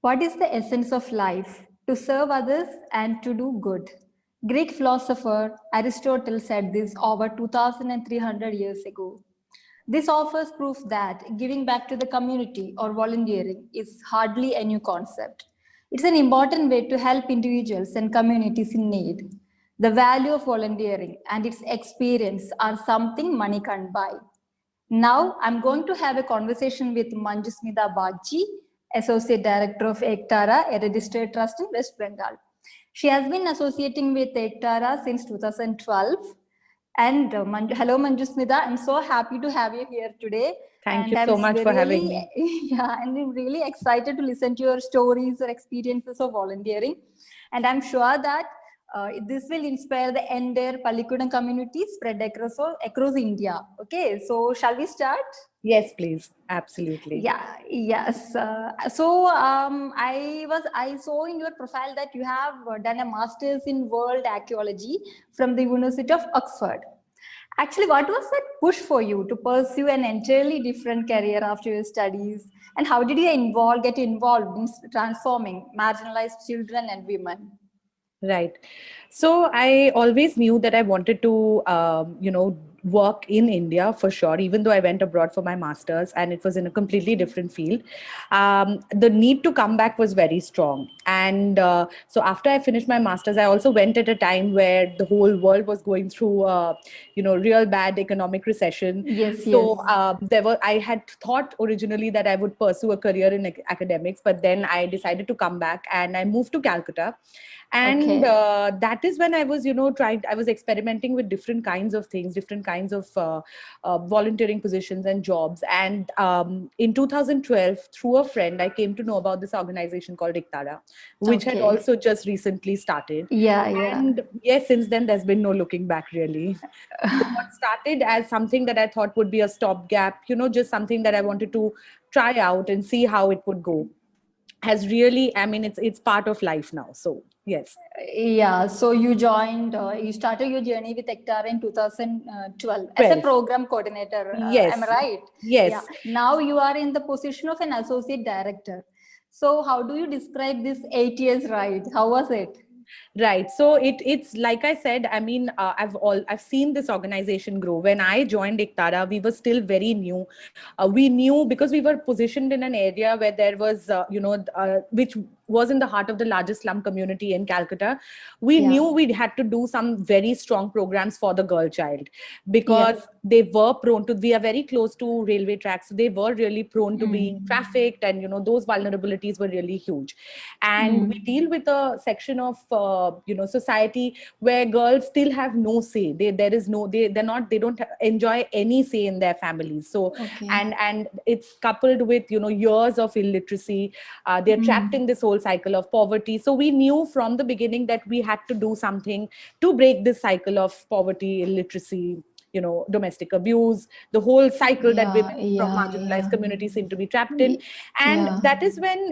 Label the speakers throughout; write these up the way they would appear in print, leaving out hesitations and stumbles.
Speaker 1: What is the essence of life? To serve others and to do good. Greek philosopher Aristotle said this over 2300 years ago. This offers proof that giving back to the community or volunteering is hardly a new concept. It's an important way to help individuals and communities in need. The value of volunteering and its experience are something money can't buy. Now, I'm going to have a conversation with Manjusmita Bagchi, Associate Director of Ektara, a registered trust in West Bengal. She has been associating with Ektara since 2012. And hello, Manjusmita. I'm so happy to have you here today.
Speaker 2: Thank
Speaker 1: And
Speaker 2: you
Speaker 1: I'm
Speaker 2: so much for having
Speaker 1: really,
Speaker 2: me.
Speaker 1: yeah, and I'm really excited to listen to your stories or experiences of volunteering. And I'm sure that this will inspire the entire Pallikudam community spread across India. Okay, so shall we start?
Speaker 2: Yes, please. Absolutely.
Speaker 1: Yeah, yes. I saw in your profile that you have done a master's in world archaeology from the University of Oxford. Actually, what was that push for you to pursue an entirely different career after your studies? And how did you get involved in transforming marginalized children and women?
Speaker 2: Right. So I always knew that I wanted to, work in India for sure, even though I went abroad for my master's and it was in a completely different field. The need to come back was very strong. And so after I finished my master's, I also went at a time where the whole world was going through, real bad economic recession.
Speaker 1: Yes, yes.
Speaker 2: So I had thought originally that I would pursue a career in academics, but then I decided to come back and I moved to Calcutta. And
Speaker 1: Okay.
Speaker 2: that is when I was I was experimenting with different kinds of things, different kinds of volunteering positions and jobs. And in 2012, through a friend, I came to know about this organization called Iktara, which had
Speaker 1: Okay.
Speaker 2: also just recently started.
Speaker 1: Yeah, yeah.
Speaker 2: And yes, since then there's been no looking back, really. So what started as something that I thought would be a stopgap, just something that I wanted to try out and see how it would go, has really, I mean, it's part of life now. So yes.
Speaker 1: Yeah, so you started your journey with Hectare in 2012 as a
Speaker 2: 12.
Speaker 1: program coordinator. Am I
Speaker 2: Yes.
Speaker 1: right? Yeah.
Speaker 2: Yes.
Speaker 1: Now you are in the position of an associate director. So how do you describe this 8 years ride? How was it?
Speaker 2: Right. So it's like I said. I mean, I've seen this organization grow. When I joined Iktara, we were still very new. We knew because we were positioned in an area where there was, which was in the heart of the largest slum community in Calcutta. We
Speaker 1: Yeah.
Speaker 2: knew we had to do some very strong programs for the girl child
Speaker 1: Yeah.
Speaker 2: because they were prone to. We are very close to railway tracks, so they were really prone to being
Speaker 1: Mm.
Speaker 2: trafficked, and those vulnerabilities were really huge. And we
Speaker 1: Mm.
Speaker 2: deal with a section of society where girls still have no say. There is no they don't enjoy any say in their families. So
Speaker 1: Okay.
Speaker 2: and it's coupled with years of illiteracy. They're trapped
Speaker 1: Mm.
Speaker 2: in this whole cycle of poverty. So we knew from the beginning that we had to do something to break this cycle of poverty, illiteracy, domestic abuse, the whole cycle that
Speaker 1: Yeah,
Speaker 2: women from
Speaker 1: yeah,
Speaker 2: marginalized
Speaker 1: yeah.
Speaker 2: communities seem to be trapped in. And
Speaker 1: Yeah.
Speaker 2: that is when,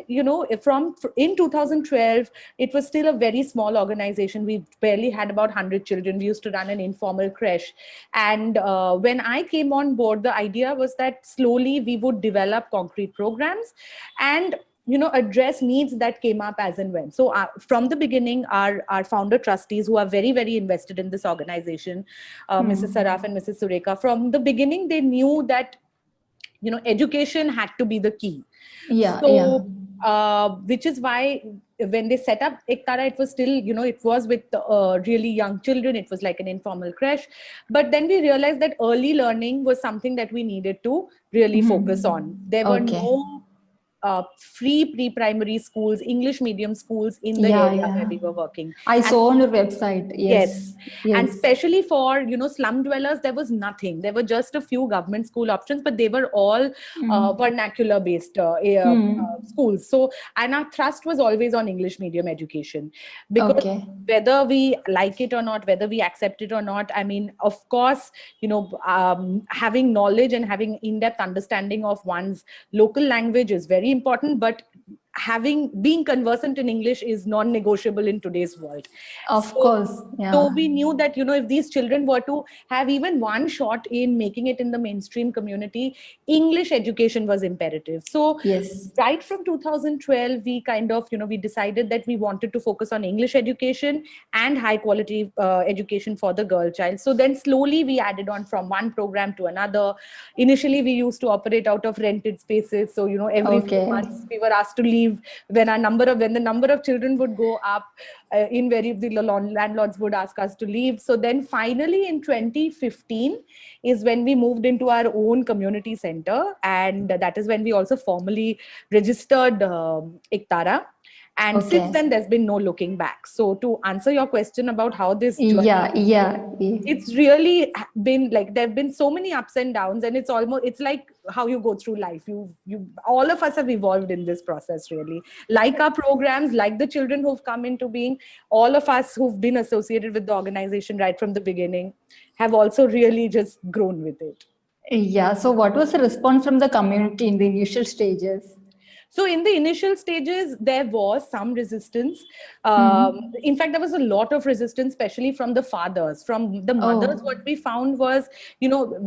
Speaker 2: from in 2012, it was still a very small organization. We barely had about 100 children. We used to run an informal creche. And when I came on board, the idea was that slowly we would develop concrete programs and address needs that came up as and when. So from the beginning, our founder trustees, who are very very invested in this organization, Mrs.
Speaker 1: Mm.
Speaker 2: Saraf and Mrs. Sureka, from the beginning they knew that education had to be the key.
Speaker 1: Yeah, yeah.
Speaker 2: So which is why when they set up Iktara, it was still, it was with really young children. It was like an informal creche. But then we realized that early learning was something that we needed to really focus on.
Speaker 1: Mm.
Speaker 2: There were
Speaker 1: Okay.
Speaker 2: no free pre-primary schools, English medium schools in the
Speaker 1: Yeah,
Speaker 2: area where
Speaker 1: yeah.
Speaker 2: we were working.
Speaker 1: I
Speaker 2: And
Speaker 1: saw on your website.
Speaker 2: yes.
Speaker 1: Yes,
Speaker 2: And
Speaker 1: yes.
Speaker 2: especially for, slum dwellers, there was nothing. There were just a few government school options, but they were all
Speaker 1: Mm.
Speaker 2: vernacular based
Speaker 1: Mm.
Speaker 2: schools. So, and our thrust was always on English medium education, because
Speaker 1: Okay.
Speaker 2: whether we like it or not, whether we accept it or not, I mean, of course, having knowledge and having in-depth understanding of one's local language is very important. But being conversant in English is non-negotiable in today's world.
Speaker 1: Of course.
Speaker 2: So
Speaker 1: Yeah.
Speaker 2: we knew that, if these children were to have even one shot in making it in the mainstream community, English education was imperative. So
Speaker 1: Yes.
Speaker 2: right from 2012, we kind of, we decided that we wanted to focus on English education and high quality education for the girl child. So then slowly we added on from one program to another. Initially, we used to operate out of rented spaces. So, every few
Speaker 1: Okay.
Speaker 2: months we were asked to leave when the number of children would go up. Invariably, the landlords would ask us to leave. So then finally in 2015 is when we moved into our own community center. And that is when we also formally registered Iktara. And since
Speaker 1: Okay.
Speaker 2: then, there's been no looking back. So to answer your question about how this journey,
Speaker 1: Yeah.
Speaker 2: it's really been like, there have been so many ups and downs, and it's like how you go through life. You all of us have evolved in this process, really. Like our programs, like the children who've come into being, all of us who've been associated with the organization right from the beginning have also really just grown with it.
Speaker 1: Yeah. So, what was the response from the community in the initial stages?
Speaker 2: So in the initial stages, there was some resistance.
Speaker 1: Hmm.
Speaker 2: In fact, there was a lot of resistance, especially from the fathers. From the mothers, what
Speaker 1: Oh.
Speaker 2: we found was,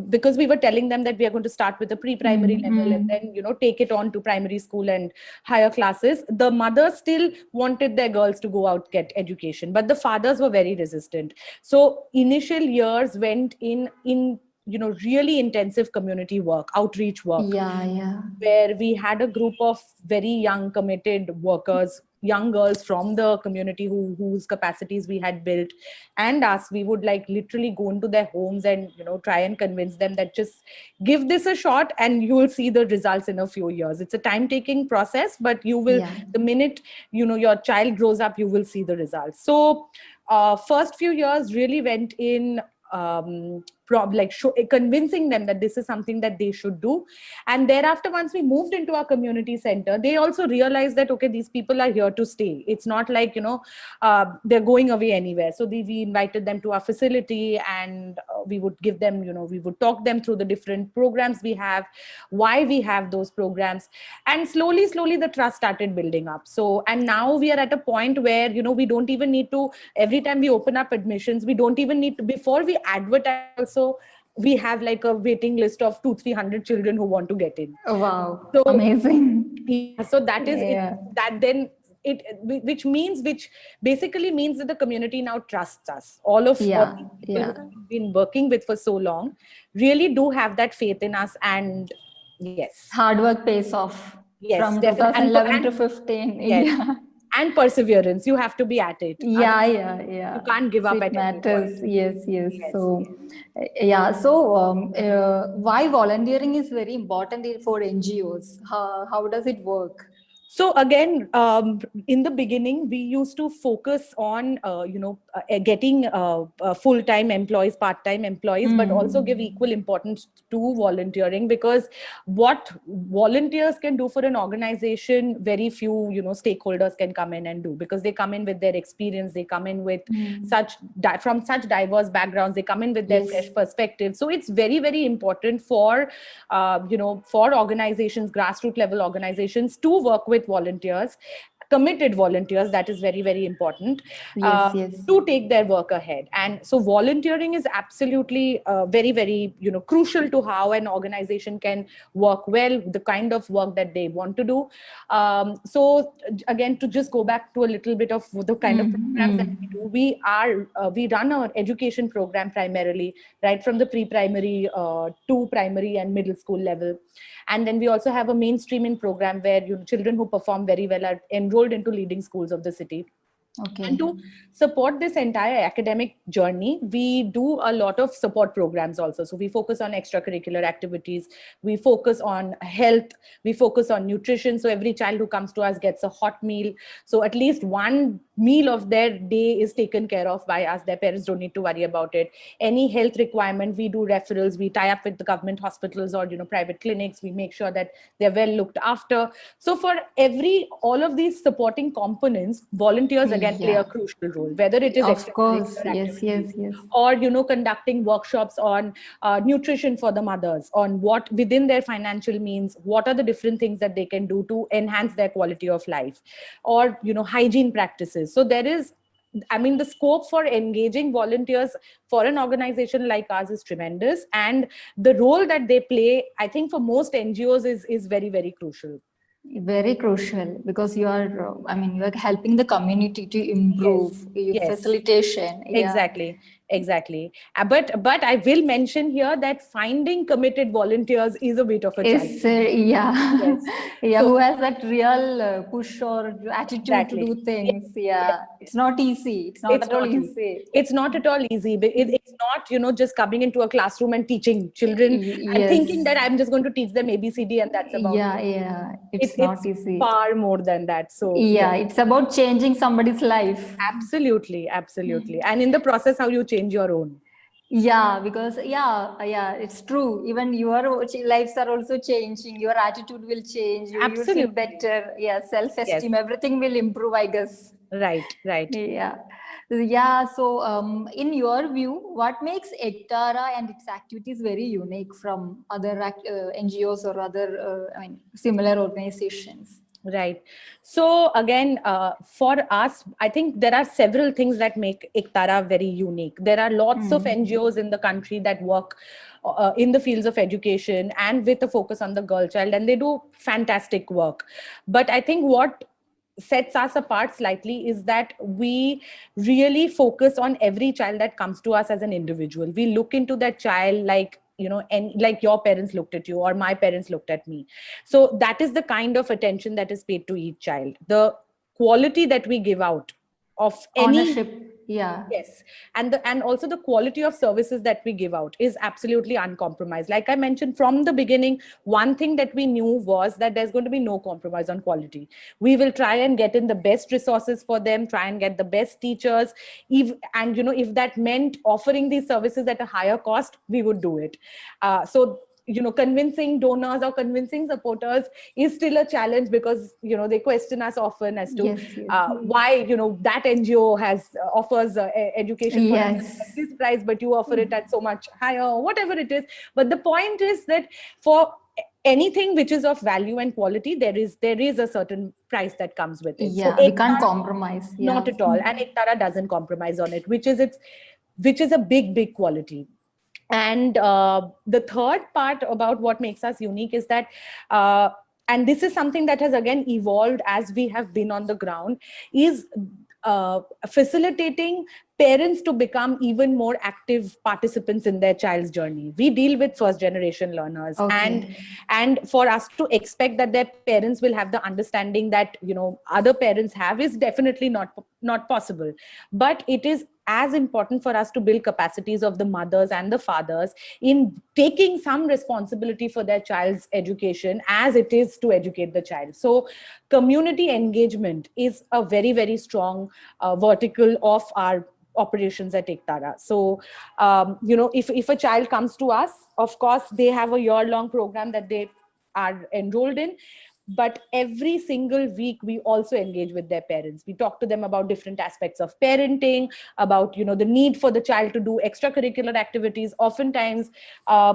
Speaker 2: because we were telling them that we are going to start with the pre-primary level and
Speaker 1: Mm-hmm.
Speaker 2: then, take it on to primary school and higher classes. The mothers still wanted their girls to go out, get education, but the fathers were very resistant. So initial years went in really intensive community work, outreach work,
Speaker 1: Yeah.
Speaker 2: where we had a group of very young committed workers, young girls from the community whose capacities we had built, and us, we would like literally go into their homes and try and convince them that just give this a shot and you will see the results in a few years. It's a time taking process, but you will,
Speaker 1: Yeah.
Speaker 2: the minute your child grows up, you will see the results. So first few years really went in convincing them that this is something that they should do. And thereafter, once we moved into our community center, they also realized that, okay, these people are here to stay. It's not like they're going away anywhere. So we invited them to our facility, and we would give them, we would talk them through the different programs we have, why we have those programs. And slowly the trust started building up. So, and now we are at a point where we don't even need to, every time we open up admissions, we don't even need to, before we advertise also, we have like a waiting list of 200-300 children who want to get in.
Speaker 1: Wow.
Speaker 2: So
Speaker 1: Amazing.
Speaker 2: yeah, so that is it,
Speaker 1: Yeah.
Speaker 2: that then it, which basically means that the community now trusts us. All
Speaker 1: Yeah.
Speaker 2: these people who
Speaker 1: Yeah.
Speaker 2: we've been working with for so long really do have that faith in us. And yes,
Speaker 1: Hard work pays off
Speaker 2: yes,
Speaker 1: from
Speaker 2: definitely.
Speaker 1: 2011
Speaker 2: And
Speaker 1: to 15.
Speaker 2: yes,
Speaker 1: Yeah.
Speaker 2: and perseverance, you have to be at it, otherwise
Speaker 1: Yeah.
Speaker 2: you can't give
Speaker 1: So
Speaker 2: up
Speaker 1: it
Speaker 2: at any point.
Speaker 1: matters. Yes.
Speaker 2: Yes,
Speaker 1: So,
Speaker 2: yes.
Speaker 1: yeah. So, why volunteering is very important for NGOs? How does it work?
Speaker 2: So again, in the beginning, we used to focus on, getting full-time employees, part-time employees, but also give
Speaker 1: Hmm.
Speaker 2: equal importance to volunteering, because what volunteers can do for an organization, very few, stakeholders can come in and do, because they come in with their experience, they come in with
Speaker 1: Hmm.
Speaker 2: from such diverse backgrounds, they come in with their
Speaker 1: Yes.
Speaker 2: fresh perspective. So it's very, very important for, for organizations, grassroots level organizations, to work with volunteers, committed volunteers. That is very, very important,
Speaker 1: Yes.
Speaker 2: to take their work ahead. And so volunteering is absolutely very, very crucial to how an organization can work well, the kind of work that they want to do. So again, to just go back to a little bit of the kind of programs that we do, we run our education program primarily right from the pre-primary to primary and middle school level. And then we also have a mainstreaming program where children who perform very well are enrolled into leading schools of the city. And
Speaker 1: Okay.
Speaker 2: to support this entire academic journey, we do a lot of support programs also. So we focus on extracurricular activities, we focus on health, we focus on nutrition. So every child who comes to us gets a hot meal. So at least one meal of their day is taken care of by us. Their parents don't need to worry about it. Any health requirement, we do referrals. We tie up with the government hospitals or private clinics. We make sure that they're well looked after. So for all of these supporting components, volunteers again again play a crucial role, whether it is
Speaker 1: Of course.
Speaker 2: extracurricular
Speaker 1: Yes,
Speaker 2: activities
Speaker 1: yes, yes.
Speaker 2: or, conducting workshops on nutrition for the mothers, on what within their financial means, what are the different things that they can do to enhance their quality of life, or, hygiene practices. So there is, I mean, the scope for engaging volunteers for an organization like ours is tremendous. And the role that they play, I think for most NGOs is very, very crucial.
Speaker 1: Very crucial because you are, I mean, you are helping the community to improve
Speaker 2: Yes,
Speaker 1: your
Speaker 2: yes.
Speaker 1: facilitation. Yeah.
Speaker 2: Exactly, exactly. But I will mention here that finding committed volunteers is a bit of a challenge.
Speaker 1: Is yeah,
Speaker 2: Yes.
Speaker 1: yeah.
Speaker 2: So
Speaker 1: Who has that real push or attitude to
Speaker 2: exactly.
Speaker 1: do
Speaker 2: Yes,
Speaker 1: things?
Speaker 2: yes,
Speaker 1: Yeah,
Speaker 2: yes.
Speaker 1: it's not easy. It's not
Speaker 2: It's
Speaker 1: at all
Speaker 2: not easy.
Speaker 1: easy.
Speaker 2: It's not at all easy. It's not, just coming into a classroom and teaching children and thinking
Speaker 1: Yes.
Speaker 2: that I'm just going to teach them ABCD and that's about
Speaker 1: Yeah,
Speaker 2: it.
Speaker 1: yeah.
Speaker 2: It's
Speaker 1: It's not
Speaker 2: it's
Speaker 1: easy.
Speaker 2: far more than that. So yes,
Speaker 1: Yeah, it's about changing somebody's life.
Speaker 2: absolutely, absolutely. And in the process, how you change your own.
Speaker 1: Yeah, because yeah, it's true. Even your lives are also changing. Your attitude will change. You will feel
Speaker 2: Absolutely.
Speaker 1: better. Yeah,
Speaker 2: Yes.
Speaker 1: self-esteem, everything will improve, I guess.
Speaker 2: Right, right.
Speaker 1: Yeah. Yeah. So, in your view, what makes Ektara and its activities very unique from other NGOs or other, I mean, similar organizations?
Speaker 2: Right. So again, for us, I think there are several things that make Iktara very unique. There are lots of
Speaker 1: Mm.
Speaker 2: NGOs in the country that work in the fields of education and with a focus on the girl child, and they do fantastic work. But I think what sets us apart slightly is that we really focus on every child that comes to us as an individual. We look into that child like, and like your parents looked at you or my parents looked at me. So that is the kind of attention that is paid to each child. The quality that we give out of any.
Speaker 1: Ownership. Yeah.
Speaker 2: Yes, and also the quality of services that we give out is absolutely uncompromised. Like I mentioned from the beginning, one thing that we knew was that there's going to be no compromise on quality. We will try and get in the best resources for them, try and get the best teachers, and if that meant offering these services at a higher cost, we would do it. So convincing donors or convincing supporters is still a challenge because they question us often as to
Speaker 1: Yes, yes.
Speaker 2: why that NGO has offers education for children at
Speaker 1: Yes.
Speaker 2: this price, but you offer it at so much higher, or whatever it is. But the point is that for anything which is of value and quality, there is a certain price that comes with it. So
Speaker 1: Yeah, we can't compromise.
Speaker 2: not
Speaker 1: Yeah.
Speaker 2: at all, and Ektara doesn't compromise on it, which is a big quality. And the third part about what makes us unique is that and this is something that has again evolved as we have been on the ground, is facilitating parents to become even more active participants in their child's journey. We deal with first generation learners, and
Speaker 1: Okay.
Speaker 2: for us to expect that their parents will have the understanding that other parents have is definitely not possible. But it is as important for us to build capacities of the mothers and the fathers in taking some responsibility for their child's education as it is to educate the child. So community engagement is a very, very strong vertical of our operations at Ektara. So, if a child comes to us, of course, they have a year-long program that they are enrolled in. But every single week, we also engage with their parents. We talk to them about different aspects of parenting, about the need for the child to do extracurricular activities. Oftentimes,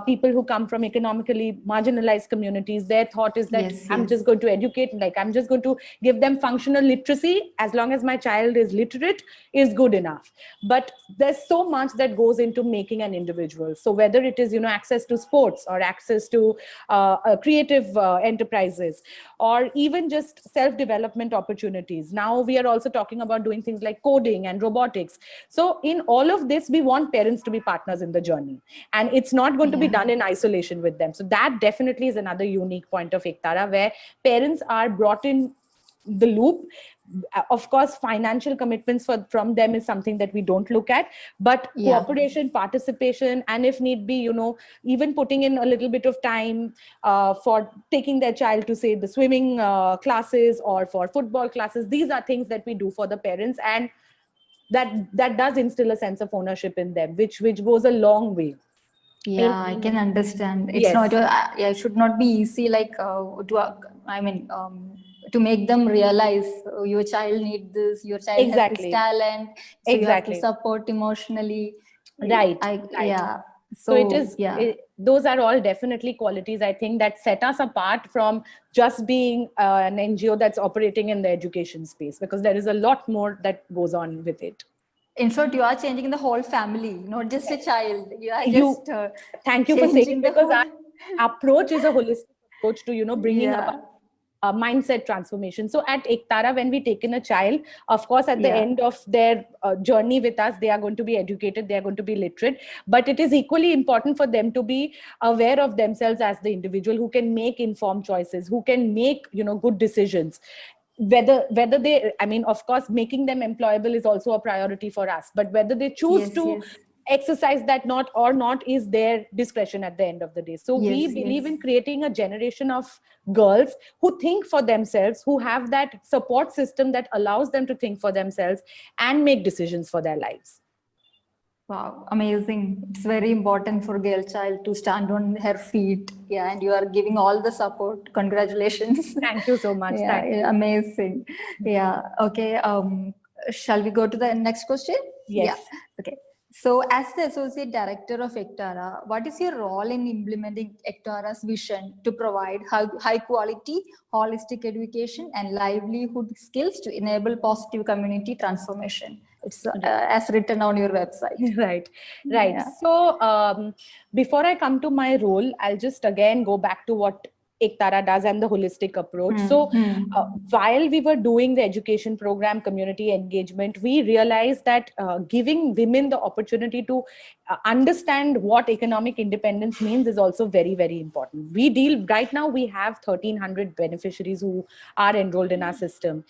Speaker 2: people who come from economically marginalized communities, their thought is that
Speaker 1: Yes,
Speaker 2: I'm
Speaker 1: yes.
Speaker 2: just going to educate, like I'm just going to give them functional literacy. As long as my child is literate, is good enough. But there's so much that goes into making an individual. So whether it is access to sports or access to creative enterprises, or even just self-development opportunities. Now we are also talking about doing things like coding and robotics. So in all of this, we want parents to be partners in the journey, and it's not going to be
Speaker 1: Yeah.
Speaker 2: done in isolation with them. So that definitely is another unique point of Ektara, where parents are brought in the loop. Of course, financial commitments from them is something that we don't look at, but
Speaker 1: Yeah.
Speaker 2: cooperation, participation, and if need be, even putting in a little bit of time for taking their child to, say, the swimming classes or for football classes. These are things that we do for the parents, and that does instill a sense of ownership in them, which goes a long way.
Speaker 1: Yeah, I can understand. It's not,
Speaker 2: Yes.
Speaker 1: yeah, it should not be easy, like, I mean, to make them realize, oh, your child needs this, your child has this
Speaker 2: Exactly.
Speaker 1: talent, so you have to
Speaker 2: Exactly.
Speaker 1: support emotionally.
Speaker 2: Right. Right.
Speaker 1: Yeah.
Speaker 2: So it
Speaker 1: So
Speaker 2: is,
Speaker 1: yeah.
Speaker 2: those are all definitely qualities, I think, that set us apart from just being an NGO that's operating in the education space, because there is a lot more that goes on with it.
Speaker 1: In short, you are changing the whole family, not just a child. You are
Speaker 2: You,
Speaker 1: just
Speaker 2: thank you for saying it,
Speaker 1: changing the
Speaker 2: because
Speaker 1: whole.
Speaker 2: our approach is a holistic approach to, bringing about
Speaker 1: Yeah.
Speaker 2: a mindset transformation. So at Ektara, when we take in a child, of course, at the
Speaker 1: Yeah.
Speaker 2: end of their journey with us, they are going to be educated, they are going to be literate, but it is equally important for them to be aware of themselves as the individual who can make informed choices, who can make, good decisions. Whether they, I mean, of course, making them employable is also a priority for us, but whether they choose
Speaker 1: Yes.
Speaker 2: to
Speaker 1: Yes.
Speaker 2: exercise that not is their discretion at the end of the day. So we
Speaker 1: Yes.
Speaker 2: believe
Speaker 1: Yes.
Speaker 2: in creating a generation of girls who think for themselves, who have that support system that allows them to think for themselves and make decisions for their lives.
Speaker 1: Wow, amazing. It's very important for girl child to stand on her feet. Yeah, and you are giving all the support. Congratulations.
Speaker 2: Thank you so much.
Speaker 1: Yeah,
Speaker 2: Thank
Speaker 1: yeah,
Speaker 2: you.
Speaker 1: amazing. Yeah, okay. Shall we go to the next question? Yeah,
Speaker 2: Yes.
Speaker 1: okay. So, as the Associate Director of Ectara, what is your role in implementing Ectara's vision to provide high quality, holistic education and livelihood skills to enable positive community transformation? It's as written on your website.
Speaker 2: Right, right.
Speaker 1: Yeah.
Speaker 2: So before I come to my role, I'll just again go back to what Ektara does and the holistic approach. So while we were doing the education program, community engagement, we realized that giving women the opportunity to understand what economic independence means is also very, very important. We deal right now, we have 1,300 beneficiaries who are enrolled in our system.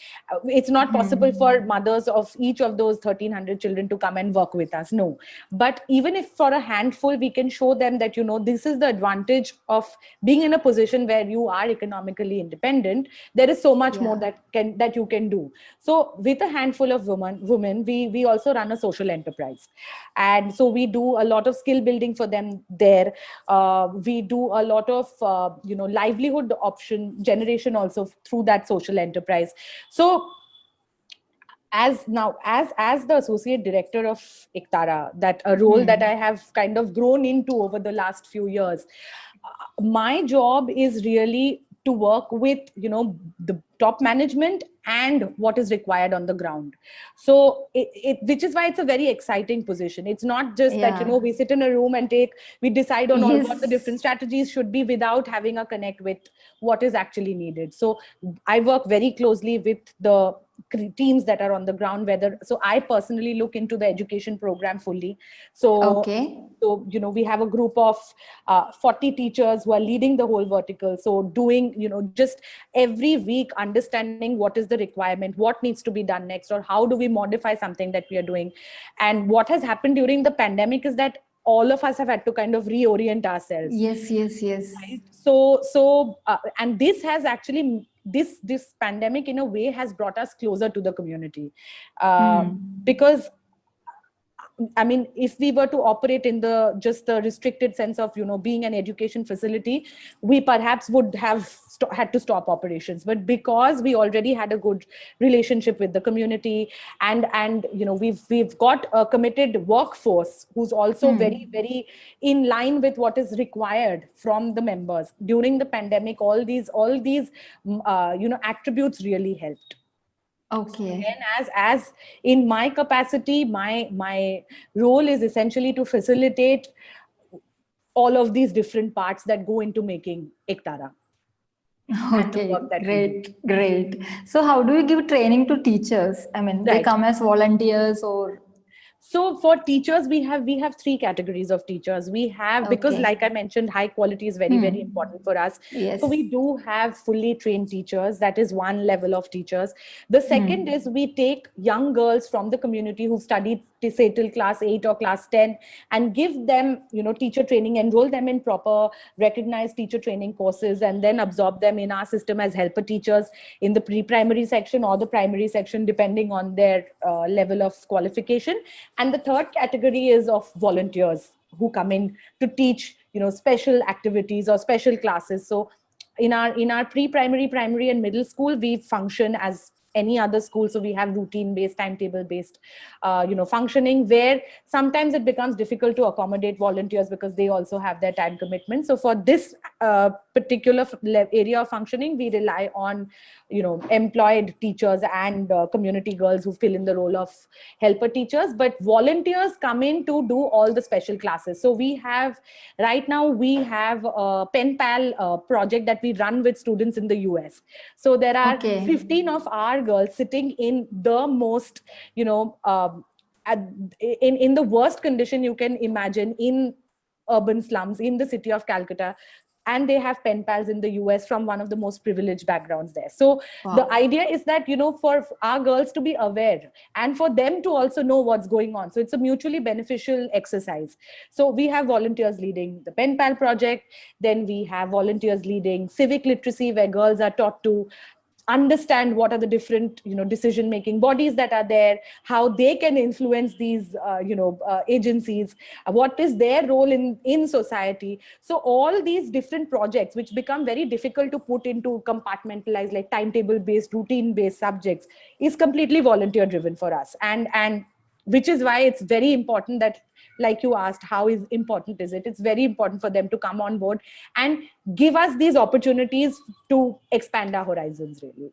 Speaker 2: It's not possible for mothers of each of those 1,300 children to come and work with us. No. But even if for a handful, we can show them that, this is the advantage of being in a position where you are economically independent. There is so much more that you can do. So with a handful of women, we also run a social enterprise. And so we do a lot of skill building for them there. We do a lot of, livelihood option generation also through that social enterprise. So as the associate director of Ektara, that a role that I have kind of grown into over the last few years, my job is really to work with the top management and what is required on the ground. So which is why it's a very exciting position. It's not just that we sit in a room and we decide on all what the different strategies should be without having a connect with what is actually needed. So I work very closely with the teams that are on the ground, so I personally look into the education program fully. So we have a group of 40 teachers who are leading the whole vertical. So doing, just every week understanding what is the requirement, what needs to be done next, or how do we modify something that we are doing. And what has happened during the pandemic is that all of us have had to kind of reorient ourselves.
Speaker 1: Yes.
Speaker 2: Right? So and this has actually, this pandemic in a way has brought us closer to the community, because I mean, if we were to operate in the restricted sense of, being an education facility, we perhaps would have had to stop operations. But because we already had a good relationship with the community, and we've got a committed workforce who's also very, very in line with what is required from the members during the pandemic, all these attributes really helped.
Speaker 1: Okay.
Speaker 2: Again, as in my capacity, my role is essentially to facilitate all of these different parts that go into making Ektara and the work
Speaker 1: Okay,
Speaker 2: that we do.
Speaker 1: great. So how do you give training to teachers? I mean, they
Speaker 2: Right.
Speaker 1: come as volunteers or?
Speaker 2: So for teachers, we have three categories of teachers. We have, because
Speaker 1: Okay.
Speaker 2: like I mentioned, high quality is very, very important for us.
Speaker 1: Yes.
Speaker 2: So we do have fully trained teachers. That is one level of teachers. The second is we take young girls from the community who've studied, say, till class 8 or class 10, and give them, teacher training, enroll them in proper recognized teacher training courses, and then absorb them in our system as helper teachers in the pre-primary section or the primary section, depending on their level of qualification. And the third category is of volunteers who come in to teach, special activities or special classes. So in our pre-primary, primary and middle school, we function as any other school. So we have routine based, timetable based functioning, where sometimes it becomes difficult to accommodate volunteers because they also have their time commitment. So for this particular area of functioning, we rely on employed teachers and community girls who fill in the role of helper teachers, but volunteers come in to do all the special classes. So right now we have a pen pal project that we run with students in the US. So there are
Speaker 1: Okay.
Speaker 2: 15 of our girls sitting in the most in the worst condition you can imagine, in urban slums in the city of Calcutta, and they have pen pals in the US from one of the most privileged backgrounds there. So the
Speaker 1: Wow.
Speaker 2: idea is that for our girls to be aware and for them to also know what's going on, so it's a mutually beneficial exercise. So we have volunteers leading the pen pal project, then we have volunteers leading civic literacy, where girls are taught to understand what are the different decision making bodies that are there, how they can influence these agencies, what is their role in society. So all these different projects, which become very difficult to put into compartmentalized, like timetable based, routine based subjects, is completely volunteer driven for us. And which is why it's very important that, like you asked, how is important is it, it's very important for them to come on board and give us these opportunities to expand our horizons, really.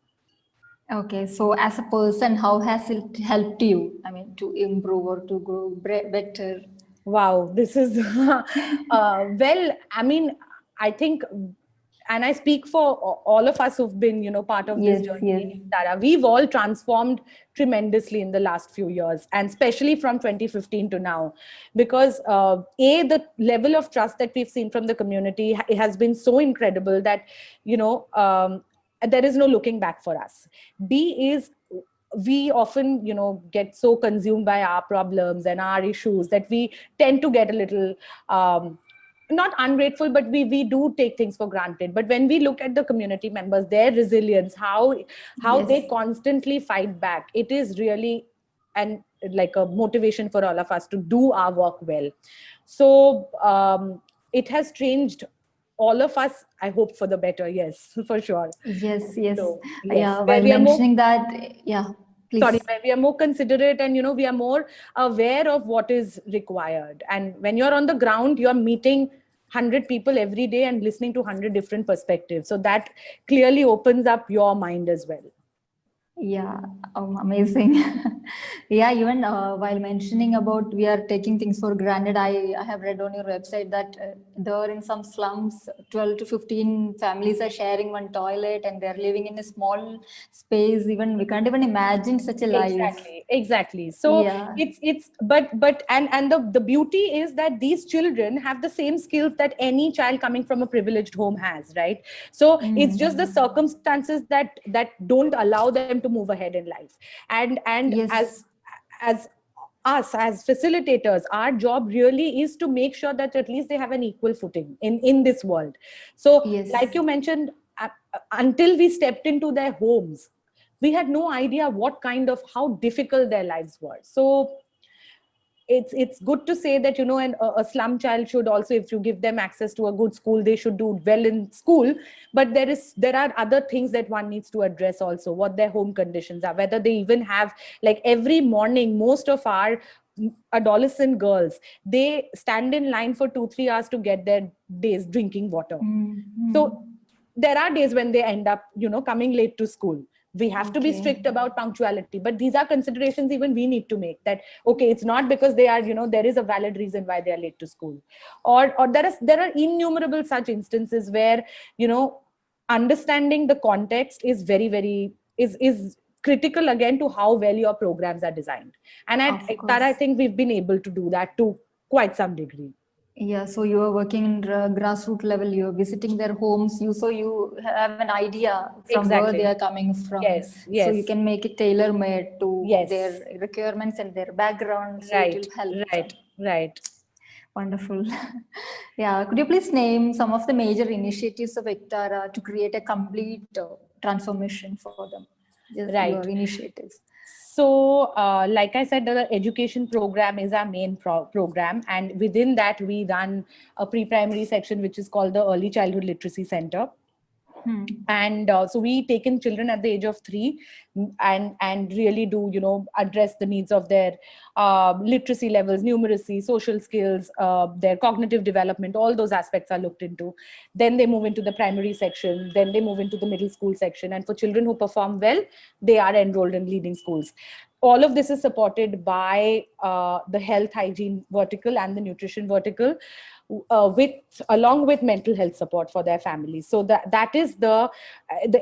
Speaker 1: Okay, so as a person, how has it helped you? I mean, to improve or to grow better?
Speaker 2: Wow, this is well, I mean, I think, and I speak for all of us who've been, part of this
Speaker 1: Yes, yes.
Speaker 2: journey, Tara. We've all transformed tremendously in the last few years, and especially from 2015 to now, because the level of trust that we've seen from the community has been so incredible that there is no looking back for us. B is, we often get so consumed by our problems and our issues that we tend to get a little not ungrateful, but we do take things for granted. But when we look at the community members, their resilience, how they
Speaker 1: Yes.
Speaker 2: constantly fight back, it is really and like a motivation for all of us to do our work well. So it has changed all of us, I hope, for the better. Yes, for sure.
Speaker 1: Yes, yes.
Speaker 2: So yes,
Speaker 1: Yeah,
Speaker 2: where
Speaker 1: while
Speaker 2: we are more
Speaker 1: mentioning that, yeah,
Speaker 2: sorry,
Speaker 1: please.
Speaker 2: where we are more considerate, and we are more aware of what is required. And when you're on the ground, you're meeting 100 people every day and listening to 100 different perspectives, so that clearly opens up your mind as well.
Speaker 1: Yeah, amazing. Yeah, even while mentioning about we are taking things for granted, I have read on your website that there in some slums, 12 to 15 families are sharing one toilet and they're living in a small space. Even we can't even imagine such a life.
Speaker 2: Exactly. So
Speaker 1: Yeah.
Speaker 2: it's but and the beauty is that these children have the same skills that any child coming from a privileged home has, right? So it's just the
Speaker 1: Mm.
Speaker 2: circumstances that don't allow them to move ahead in life. And
Speaker 1: Yes.
Speaker 2: as us as facilitators, our job really is to make sure that at least they have an equal footing in this world. So like
Speaker 1: Yes.
Speaker 2: you mentioned, until we stepped into their homes, we had no idea what kind of how difficult their lives were. So it's good to say that a slum child should also, if you give them access to a good school, they should do well in school. But there are other things that one needs to address also, what their home conditions are, whether they even have, like, every morning most of our adolescent girls, they stand in line for 2-3 hours to get their days drinking water. So
Speaker 1: Mm.
Speaker 2: there are days when they end up coming late to school. We have to be
Speaker 1: Okay.
Speaker 2: strict about punctuality, but these are considerations even we need to make, that okay, it's not because they are there is a valid reason why they are late to school. Or there are innumerable such instances where understanding the context is very very is critical, again, to how well your programs are designed. And at
Speaker 1: Of
Speaker 2: Tara, I
Speaker 1: course.
Speaker 2: think we've been able to do that to quite some degree.
Speaker 1: Yeah, so you are working in grassroots level, you're visiting their homes, you have an idea from where they are
Speaker 2: Exactly.
Speaker 1: coming from.
Speaker 2: Yes,
Speaker 1: So you
Speaker 2: yes,
Speaker 1: can make it tailor-made to their
Speaker 2: yes.
Speaker 1: requirements and their background, so it will
Speaker 2: Right,
Speaker 1: help them.
Speaker 2: right, right.
Speaker 1: Wonderful. Yeah, could you please name some of the major initiatives of Ektara to create a complete transformation for them? Just your
Speaker 2: Right.
Speaker 1: initiatives.
Speaker 2: So, like I said, the education program is our main program, and within that, we run a pre-primary section which is called the Early Childhood Literacy Center. And so we take in children at the age of 3, and really do, address the needs of their literacy levels, numeracy, social skills, their cognitive development. All those aspects are looked into. Then they move into the primary section, then they move into the middle school section, and for children who perform well, they are enrolled in leading schools. All of this is supported by the health hygiene vertical and the nutrition vertical, with along with mental health support for their families. So that is the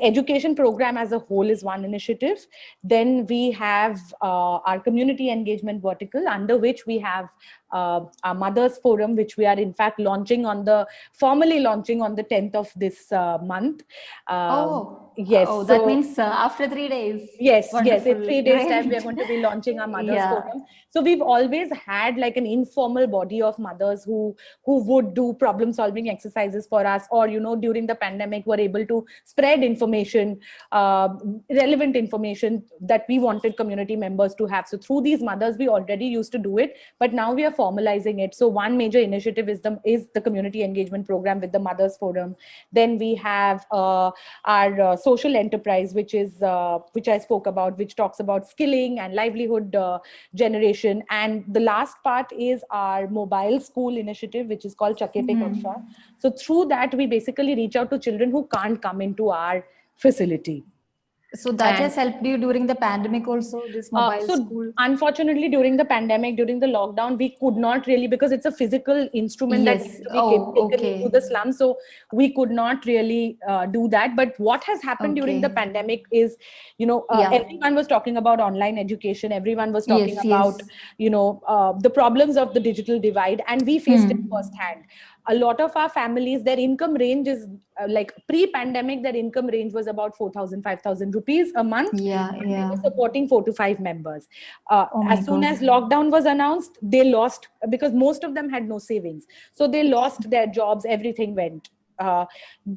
Speaker 2: education program as a whole is one initiative. Then we have our community engagement vertical, under which we have our mothers forum, which we are in fact formally launching on the 10th of this month. Yes.
Speaker 1: Oh, that means after 3 days.
Speaker 2: Yes,
Speaker 1: Wonderful.
Speaker 2: in 3 days' time, we are
Speaker 1: Great.
Speaker 2: going to be launching our mothers
Speaker 1: Yeah.
Speaker 2: forum. So we've always had like an informal body of mothers who would do problem solving exercises for us, or during the pandemic were able to spread information, relevant information that we wanted community members to have. So through these mothers, we already used to do it, but now we are formalizing it. So one major initiative is the community engagement program with the mothers forum. Then we have our social enterprise, which I spoke about, which talks about skilling and livelihood generation. And the last part is our mobile school initiative, which is called Chake Pe Kaksha. So through that, we basically reach out to children who can't come into our facility.
Speaker 1: So that has helped you during the pandemic also, this mobile school?
Speaker 2: Unfortunately, during the pandemic, during the lockdown, we could not really, because it's a physical instrument that needs to be taken into the slum. So we could not really do that. But what has happened during the pandemic is, everyone was talking about online education. Everyone was talking about, the problems of the digital divide. And we faced it firsthand. A lot of our families, their income range is like pre-pandemic, their income range was about 4,000, 5,000 rupees a month.
Speaker 1: Yeah.
Speaker 2: They were supporting 4 to 5 members. As soon
Speaker 1: God.
Speaker 2: as lockdown was announced, they lost, because most of them had no savings. So they lost their jobs, everything went.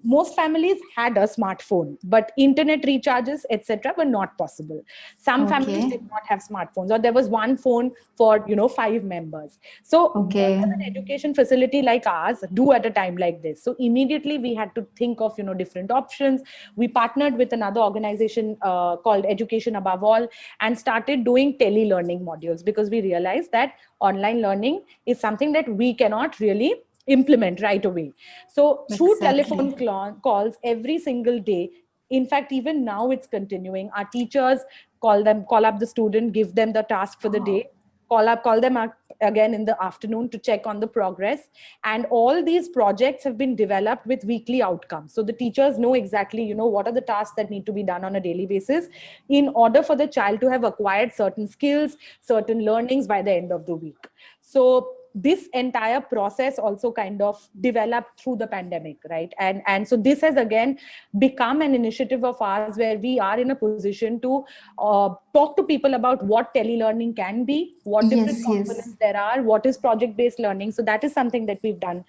Speaker 2: Most families had a smartphone, but internet recharges, etc., were not possible. Some families did not have smartphones, or there was one phone for 5 members. So what does an education facility like ours do at a time like this? So immediately we had to think of different options. We partnered with another organization called Education Above All, and started doing tele-learning modules, because we realized that online learning is something that we cannot really implement right away. So through telephone calls every single day, in fact, even now it's continuing. Our teachers call up the student, give them the task for the day, call them up again in the afternoon to check on the progress. And all these projects have been developed with weekly outcomes. So the teachers know exactly, what are the tasks that need to be done on a daily basis in order for the child to have acquired certain skills, certain learnings by the end of the week. So this entire process also kind of developed through the pandemic, right? And so this has again become an initiative of ours, where we are in a position to talk to people about what telelearning can be, what different components there are, what is project-based learning. So that is something that we've done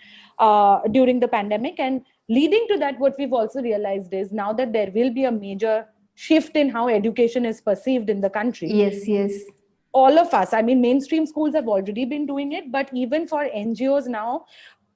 Speaker 2: during the pandemic. And leading to that, what we've also realized is now that there will be a major shift in how education is perceived in the country.
Speaker 1: Yes.
Speaker 2: All of us, I mean, mainstream schools have already been doing it, but even for NGOs now,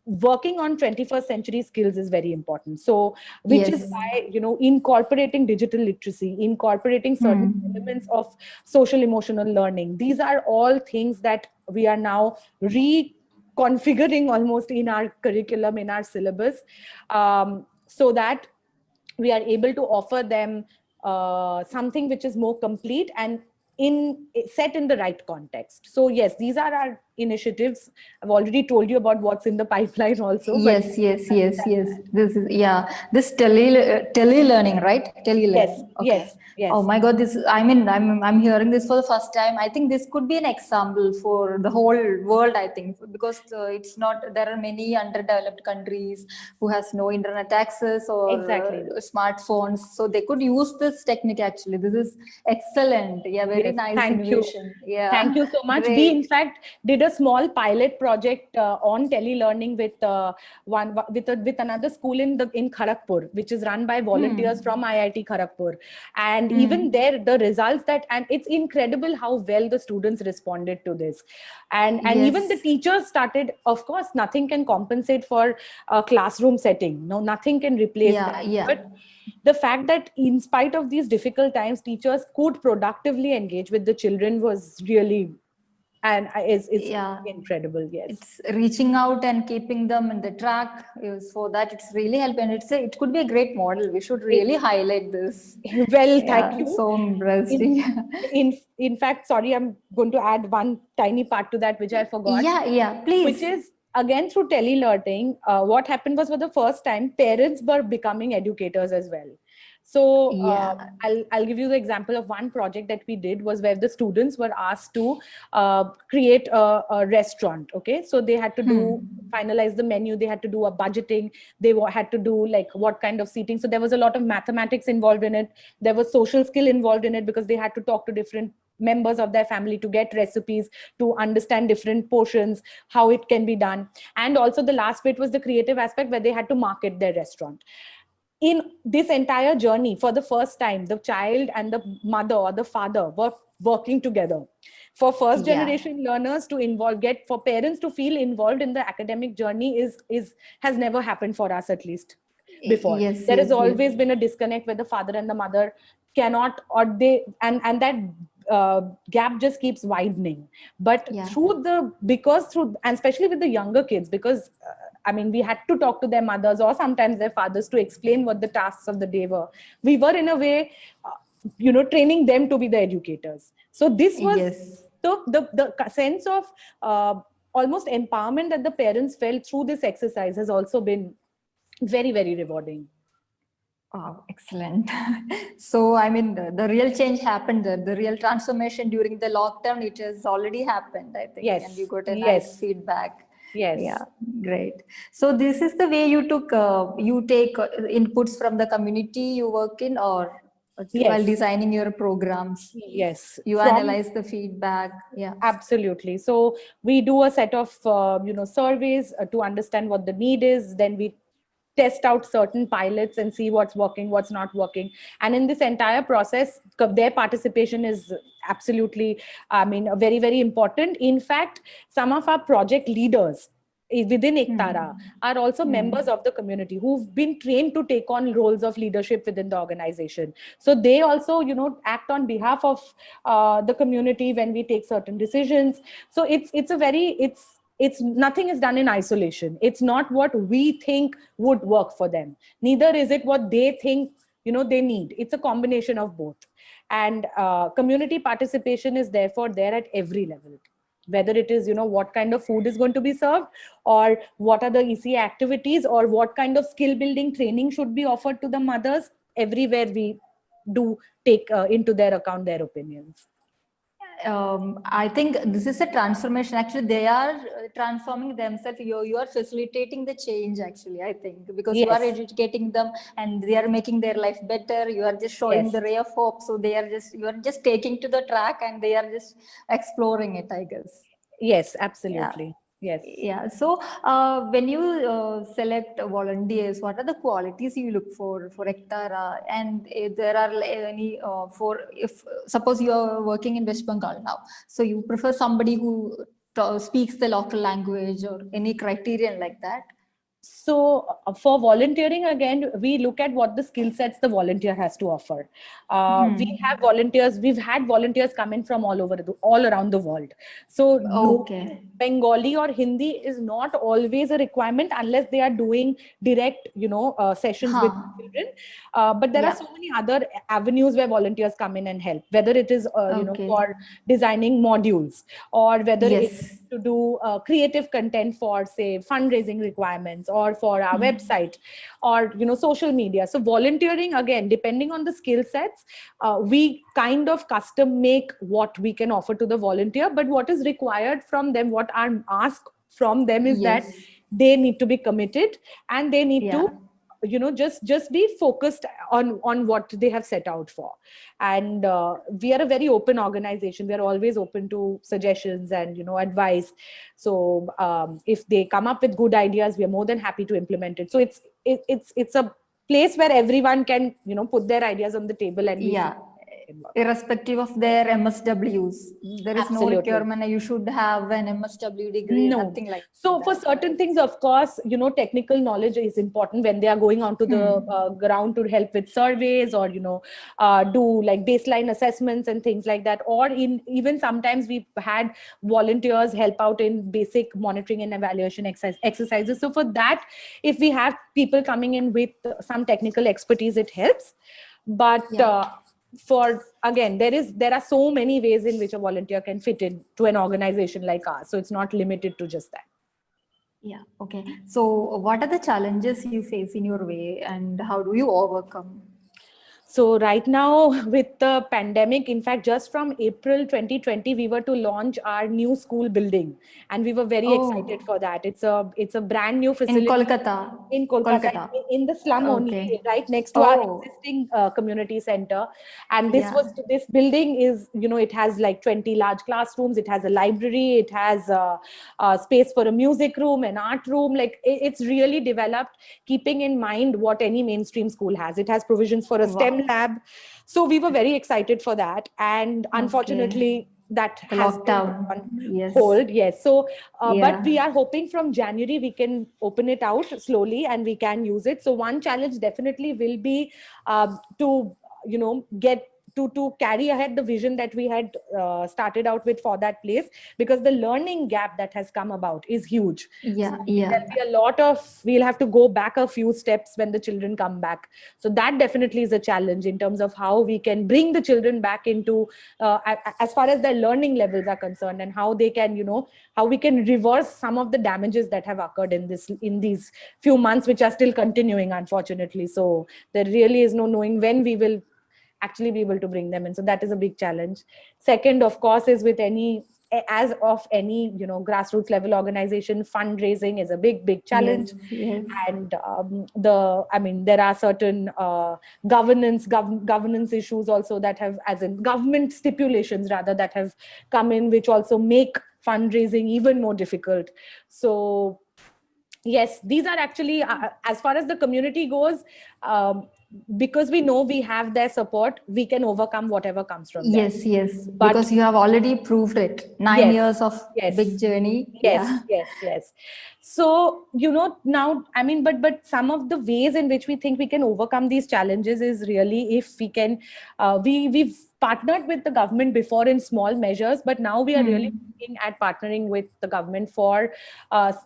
Speaker 2: working on 21st century skills is very important. So, which is why, incorporating digital literacy, incorporating certain elements of social emotional learning, these are all things that we are now reconfiguring almost in our curriculum, in our syllabus, so that we are able to offer them something which is more complete and set in the right context. So yes, these are our initiatives. I've already told you about what's in the pipeline also.
Speaker 1: Yes. This is this tele-learning, right? Tele-learning.
Speaker 2: Yes.
Speaker 1: Oh my God, I'm hearing this for the first time. I think this could be an example for the whole world, I think, because it's not, there are many underdeveloped countries who has no internet access or smartphones. So they could use this technique actually. This is excellent. Yeah, very nice innovation. Yeah.
Speaker 2: Thank you so much. We in fact did a small pilot project on telelearning with with another school in Kharagpur, which is run by volunteers from IIT Kharagpur. And even there, the results and it's incredible how well the students responded to this. And even the
Speaker 1: Yes.
Speaker 2: teachers started, of course, nothing can compensate for a classroom setting. No, nothing can replace
Speaker 1: Yeah,
Speaker 2: that.
Speaker 1: yeah.
Speaker 2: But the fact that in spite of these difficult times, teachers could productively engage with the children was really and is
Speaker 1: Yeah.
Speaker 2: incredible. Yes.
Speaker 1: It's reaching out and keeping them in the track. So that it's really helping. It could be a great model. We should really
Speaker 2: It,
Speaker 1: highlight this.
Speaker 2: well, thank
Speaker 1: Yeah,
Speaker 2: you.
Speaker 1: so impressed.
Speaker 2: In, in fact, sorry, I'm going to add one tiny part to that, which I forgot,
Speaker 1: Yeah, yeah,
Speaker 2: which
Speaker 1: please.
Speaker 2: is again through telelearning. What happened was for the first time, parents were becoming educators as well. So
Speaker 1: Yeah.
Speaker 2: I'll give you the example of one project that we did was where the students were asked to create a restaurant. Okay, so they had to do finalize the menu, they had to do a budgeting, they had to do like what kind of seating. So there was a lot of mathematics involved in it. There was social skill involved in it because they had to talk to different members of their family to get recipes, to understand different portions, how it can be done. And also the last bit was the creative aspect where they had to market their restaurant. In this entire journey, for the first time, the child and the mother or the father were working together. For first
Speaker 1: Yeah.
Speaker 2: generation learners to involve, get for parents to feel involved in the academic journey is has never happened for us, at least before.
Speaker 1: Yes,
Speaker 2: There has
Speaker 1: yes, yes.
Speaker 2: always been a disconnect where the father and the mother cannot, or they, and that gap just keeps widening. But
Speaker 1: Yeah.
Speaker 2: through, and especially with the younger kids, because I mean, we had to talk to their mothers or sometimes their fathers to explain what the tasks of the day were. We were in a way, training them to be the educators. So this was
Speaker 1: Yes.
Speaker 2: the sense of almost empowerment that the parents felt through this exercise has also been very, very rewarding.
Speaker 1: Wow, excellent. So, I mean, the real change happened there. The real transformation during the lockdown, it has already happened, I think, and you
Speaker 2: Yes,
Speaker 1: got a nice
Speaker 2: yes,
Speaker 1: feedback.
Speaker 2: yes,
Speaker 1: Yeah, great. So, this is the way you take inputs from the community you work in, or while
Speaker 2: yes,
Speaker 1: designing your programs,
Speaker 2: yes.
Speaker 1: you
Speaker 2: From
Speaker 1: analyze the feedback. Yeah.
Speaker 2: Absolutely. So we do a set of surveys to understand what the need is. Then we test out certain pilots and see what's working, what's not working. And in this entire process, their participation is absolutely, I mean, very, very important. In fact, some of our project leaders within Ektara
Speaker 1: Hmm.
Speaker 2: are also members
Speaker 1: Hmm.
Speaker 2: of the community who've been trained to take on roles of leadership within the organization. So they also, act on behalf of the community when we take certain decisions. So it's nothing is done in isolation. It's not what we think would work for them, neither is it what they think they need. It's a combination of both. And community participation is therefore there at every level, whether it is what kind of food is going to be served, or what are the ECA activities, or what kind of skill building training should be offered to the mothers. Everywhere we do take into their account their opinions.
Speaker 1: I think this is a transformation. Actually, they are transforming themselves. You are facilitating the change, actually, I think, because you are
Speaker 2: Yes,
Speaker 1: educating them and they are making their life better. You are just showing
Speaker 2: yes,
Speaker 1: the ray of hope. So you are just taking to the track and they are just exploring it, I guess.
Speaker 2: yes,
Speaker 1: Yeah.
Speaker 2: absolutely. Yes.
Speaker 1: Yeah. So, when you select volunteers, what are the qualities you look for Ektara? And if there are any for if suppose you are working in West Bengal now, so you prefer somebody who speaks the local language or any criterion like that?
Speaker 2: So for volunteering, again, we look at what the skill sets the volunteer has to offer. We've had volunteers come in from all around the world. So knowing
Speaker 1: Okay.
Speaker 2: Bengali or Hindi is not always a requirement unless they are doing direct, sessions with
Speaker 1: Huh.
Speaker 2: children. But there are
Speaker 1: Yeah.
Speaker 2: so many other avenues where volunteers come in and help, whether it is,
Speaker 1: Okay.
Speaker 2: for designing modules, or whether it is
Speaker 1: Yes.
Speaker 2: to do creative content for, say, fundraising requirements, or for our website, or social media. So volunteering, again, depending on the skill sets, we kind of custom make what we can offer to the volunteer. But what is required from them, what I'm asked from them, is that
Speaker 1: Yes.
Speaker 2: they need to be committed, and they need to
Speaker 1: Yeah.
Speaker 2: just be focused on what they have set out for. And we are a very open organization. We are always open to suggestions and advice. So if they come up with good ideas, we are more than happy to implement it. So it's a place where everyone can put their ideas on the table, and we
Speaker 1: Yeah, irrespective of their MSWs, there is no
Speaker 2: Absolutely.
Speaker 1: requirement you should have an MSW degree,
Speaker 2: No.
Speaker 1: nothing like
Speaker 2: So for
Speaker 1: that.
Speaker 2: certain things, of course, technical knowledge is important when they are going onto the ground to help with surveys, or do like baseline assessments and things like that. Or even sometimes we've had volunteers help out in basic monitoring and evaluation exercises. So for that, if we have people coming in with some technical expertise, it helps. But
Speaker 1: Yeah.
Speaker 2: for again, there are so many ways in which a volunteer can fit in to an organization like ours. So it's not limited to just that.
Speaker 1: Yeah. Okay. So, what are the challenges you face in your way, and how do you overcome?
Speaker 2: So right now with the pandemic, in fact, just from April 2020, we were to launch our new school building, and we were very excited
Speaker 1: Oh,
Speaker 2: for that. It's a brand new
Speaker 1: in
Speaker 2: facility
Speaker 1: Kolkata.
Speaker 2: in Kolkata,
Speaker 1: Kolkata.
Speaker 2: in the slum
Speaker 1: Okay.
Speaker 2: only, right next to our
Speaker 1: Oh,
Speaker 2: existing community center. And
Speaker 1: yeah.
Speaker 2: this building is, it has like 20 large classrooms. It has a library. It has a space for a music room, an art room. Like it's really developed, keeping in mind what any mainstream school has. It has provisions for a STEM
Speaker 1: Wow.
Speaker 2: lab. So we were very excited for that. And
Speaker 1: Okay.
Speaker 2: unfortunately, that
Speaker 1: The
Speaker 2: has been put
Speaker 1: lockdown.
Speaker 2: on
Speaker 1: Yes.
Speaker 2: hold. Yes. So but
Speaker 1: Yeah.
Speaker 2: we are hoping from January we can open it out slowly and we can use it. So one challenge definitely will be to get to carry ahead the vision that we had started out with for that place, because the learning gap that has come about is huge.
Speaker 1: Yeah.
Speaker 2: So
Speaker 1: Yeah.
Speaker 2: there'll be a lot of, we'll have to go back a few steps when the children come back. So that definitely is a challenge in terms of how we can bring the children back into as far as their learning levels are concerned, and how they can how we can reverse some of the damages that have occurred in these few months, which are still continuing, unfortunately. So there really is no knowing when we will actually be able to bring them in. So that is a big challenge. Second, of course, is with as of any grassroots level organization, fundraising is a big
Speaker 1: Yes.
Speaker 2: challenge.
Speaker 1: Yes.
Speaker 2: And there are certain governance issues also that have, as in government stipulations rather, that have come in, which also make fundraising even more difficult. So yes, these are actually as far as the community goes, because we know we have their support, we can overcome whatever comes from there.
Speaker 1: Yes. Yes.
Speaker 2: But
Speaker 1: Because you have already proved it. Nine
Speaker 2: yes,
Speaker 1: years of big
Speaker 2: yes,
Speaker 1: journey.
Speaker 2: yes,
Speaker 1: Yeah.
Speaker 2: yes. So now, but some of the ways in which we think we can overcome these challenges is really, if we can we've partnered with the government before in small measures, but now we are really
Speaker 1: Hmm.
Speaker 2: looking at partnering with the government for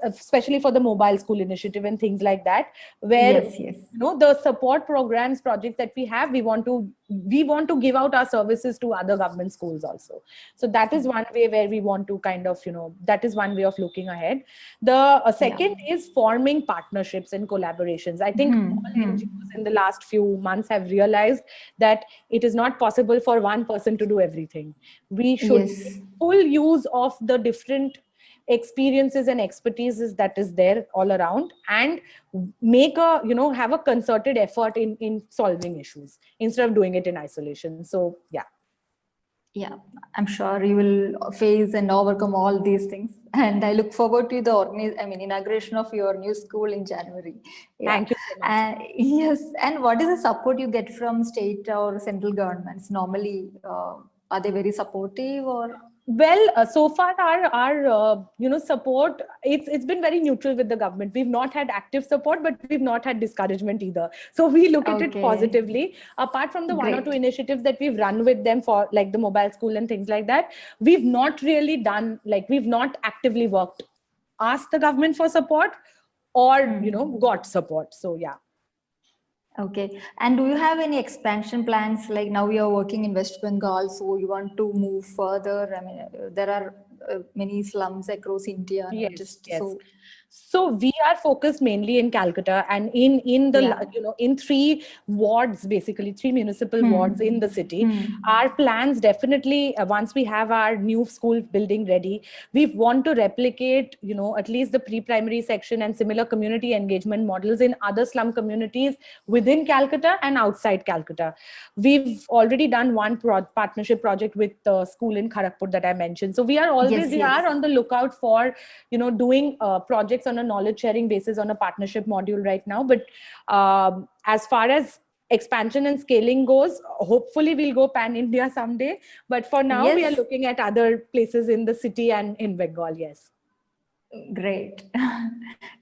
Speaker 2: especially for the mobile school initiative and things like that, where
Speaker 1: Yes. Yes.
Speaker 2: the support programs, projects that we have, we want to give out our services to other government schools also. So that is one way where we want to kind of that is one way of looking ahead. The
Speaker 1: Yeah.
Speaker 2: second is forming partnerships and collaborations. I think
Speaker 1: Hmm.
Speaker 2: all
Speaker 1: Hmm.
Speaker 2: NGOs in the last few months have realized that it is not possible for one person to do everything. We should make
Speaker 1: Yes.
Speaker 2: full use of the different experiences and expertises that is there all around, and make a have a concerted effort in solving issues instead of doing it in isolation. So yeah.
Speaker 1: Yeah, I'm sure you will face and overcome all these things. And I look forward to the inauguration of your new school in January. Yeah.
Speaker 2: Thank you so much.
Speaker 1: And yes, and what is the support you get from state or central governments? Normally, are they very supportive or?
Speaker 2: Well, so far our support, it's been very neutral with the government. We've not had active support, but we've not had discouragement either. So we look at it
Speaker 1: Okay,
Speaker 2: positively. Apart from the one or two
Speaker 1: great.
Speaker 2: initiatives that we've run with them, for like the mobile school and things like that, we've not really done, like, we've not actively worked, asked the government for support, or
Speaker 1: Hmm.
Speaker 2: got support. So yeah.
Speaker 1: Okay. And do you have any expansion plans? Like now you are working in West Bengal, so you want to move further. There are many slums across India, not
Speaker 2: Yes,
Speaker 1: just
Speaker 2: yes.
Speaker 1: so.
Speaker 2: So we are focused mainly in Calcutta and in the
Speaker 1: Yeah.
Speaker 2: in three wards, basically three municipal wards in the city. Our plans definitely, once we have our new school building ready, we want to replicate at least the pre-primary section and similar community engagement models in other slum communities within Calcutta and outside Calcutta. We've already done one partnership project with the school in Kharagpur that I mentioned. So
Speaker 1: Yes,
Speaker 2: we are
Speaker 1: yes.
Speaker 2: on the lookout for doing projects on a knowledge sharing basis on a partnership module right now. But as far as expansion and scaling goes, hopefully we'll go pan India someday. But for now, we are
Speaker 1: Yes,
Speaker 2: looking at other places in the city and in Bengal. Yes.
Speaker 1: great.